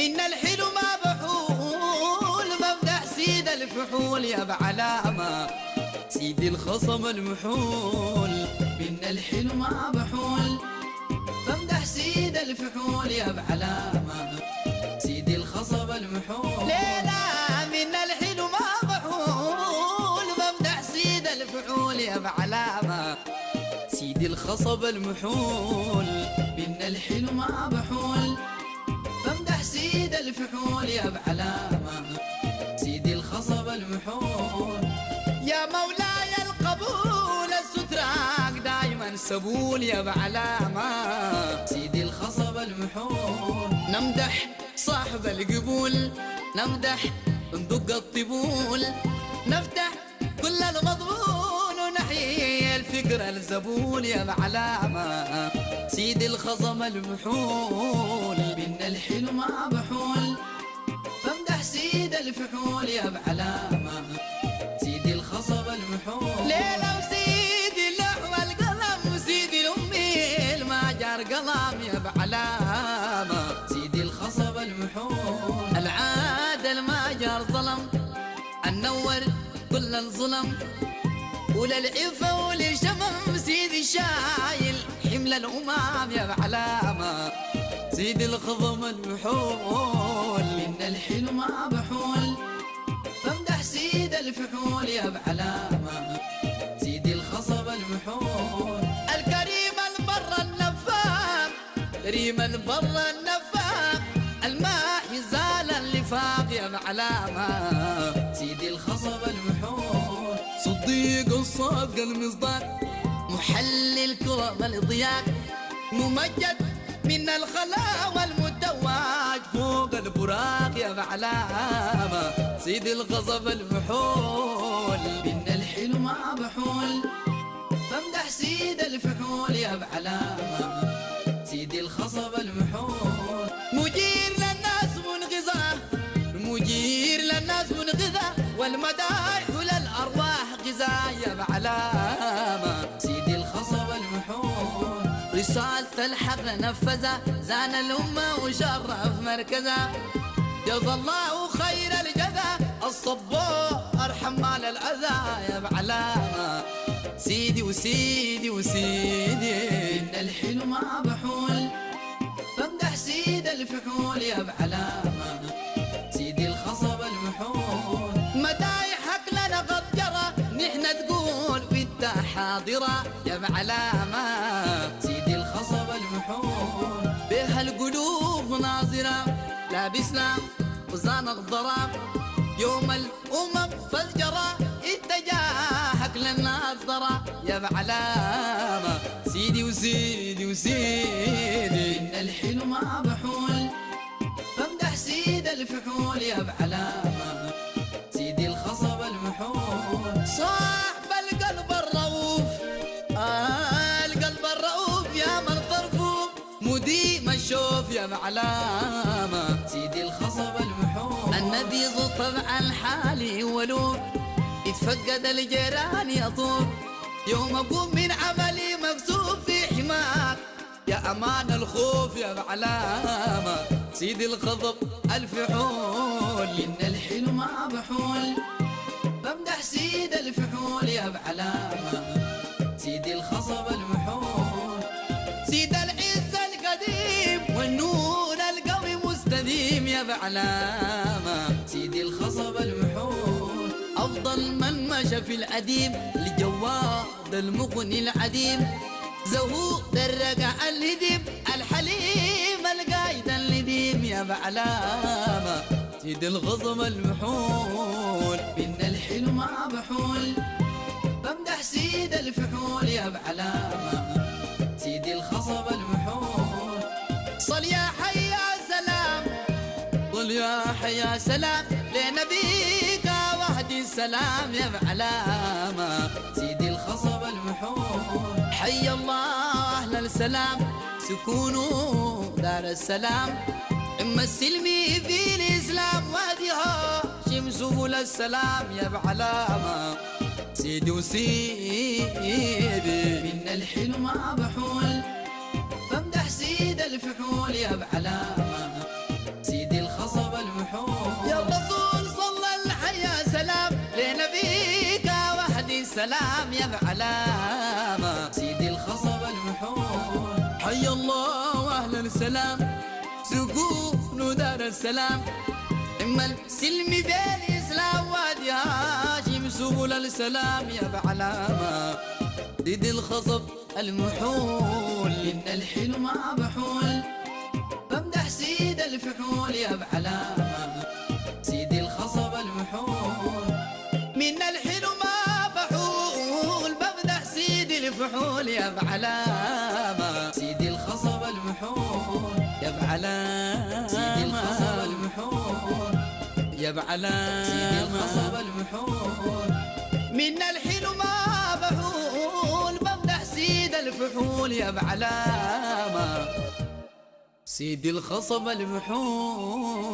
من الحلو ما بحول بمدح سيد الفحول يا بعلامة سيد الخصم المحول. من الحلو ما بحول بمدح سيد الفحول يا بعلامة سيد الخصم المحول. ليلى من الحلو ما بحول بمدح سيد الفحول يا بعلامة سيد الخصب المحول. من الحلو ما بحول بمدح سيد الفحول يا بعلامة سيد الخصب المحول. يا مولاي القبول الستراك دايما سبول يا بعلامة سيد الخصب المحول. نمدح صاحب القبول نمدح ندق الطبول نفتح كل المضمون ونحيي الفكر الزبون يا بعلامة سيد الخصم المحول. من الحلو ما بحول بمدح سيد الفحول يا بعلامة سيد الخصب المحول. ليلى وسيد اللحوة القلم وسيد الأمي الماجر قلم يا بعلامة سيد الخصب المحول. العاد الماجر ظلم النور كل الظلم وللعفة وللشمم سيد الشايل حمل الأمام يا بعلامة سيد الخضم المحول. من الحلو ما بحول بمدح سيد الفحول يا بعلامة سيد الخصب المحول. الكريم البر النفاق كريم البر النفاق الماء يزال اللفاق يا بعلامة سيد الخصب المحول. صديق الصادق المصداق محلل كرم الضياق ممجد من الخلا والمتواج فوق البراق يا بعلامة سيد الغصب المحول. من الحلو ما بحول بمدح سيد الفحول يا بعلامة سيد الخصب المحول. مجير للناس منغذاه مجير للناس منغذاه والمدائح للأرواح غذاء يا بعلامة سيد الخصب المحول. رسالة الحق نفذها زان الأمة وشرف مركزها جزا الله خير الجزا الصبار حمال الأذى يا بعلامة سيدي وسيدي وسيدي. من الحلو ما بحول بمدح سيد الفحول يا بعلامة سيد الخصب المحول. مدايحك لنا قد جرى نحن تقول وانت حاضرة يا بعلامة سيد الخصب المحول. بها القلوب ناظرة لابسنا وزان الضراب يوم الأمم فزجرة اتجاهك للنظرة يا بعلامة سيدي وسيدي وسيدي. من الحلو ما بحول بمدح سيد الفحول يا بعلامة سيد الخصب المحول. صاحب القلب الرؤوف القلب الرؤوف يا من طرفه مديم الشوف يا بعلامة سيد الخصب المحول. النبي ذو طبع الحالي ولوف يتفقد الجيران يطوف يوم أقوم من عملي مكسوف في حماك يا أمان الخوف يا بعلامة سيد الخضب الفحول. من الحلو ما بحول بمدح سيد الفحول يا بعلامة سيد الخصب المحول. سيد العز القديم والنور القوي مستديم يا بعلامة سيد الخصب المحول. أفضل من مشى في الأديم لجواد المغني العديم زهود الرقع الهديم الحليم القايد النديم يا بعلامة سيد الغصب المحول. من الحلو ما بحول بمدح سيد الفحول يا بعلامة سيد الخصب المحول. صل يا حي يا سلام قل يا حي يا سلام لنبيك وحدي السلام يا بعلامة سيد الخصب المحول. حي الله أهل السلام سكونوا دار السلام إما السلمي في الإسلام واديها شمس سبل السلام يا بعلامة سيدي وسيدي. من الحلو ما بحول بمدح سيد الفحول يا بعلامة سيدي الخصب المحول يا الرسول صلى الحياة سلام لنبيك وحدي سلام يا بعلامة سيدي الخصب المحول حي الله أهل السلام سكون دار السلام إما السلم بالإسلام وادي هاشم سبل السلام يا بعلامة سيدي الخصب المحول إن الحلو ما بحول بمدح سيد الفحول يا بعلامة سيدي الخصب المحول من الحلو ما بحول بمدح سيدي الفحول يا بعلامة سيدي الخصب المحول يا بعلامة سيدي الخصب المحول يا بعلامة سيدي الخصب المحول من الحلو ما بحول بمدح سيد الفحول يا بعلامة سيدي الخصب المحول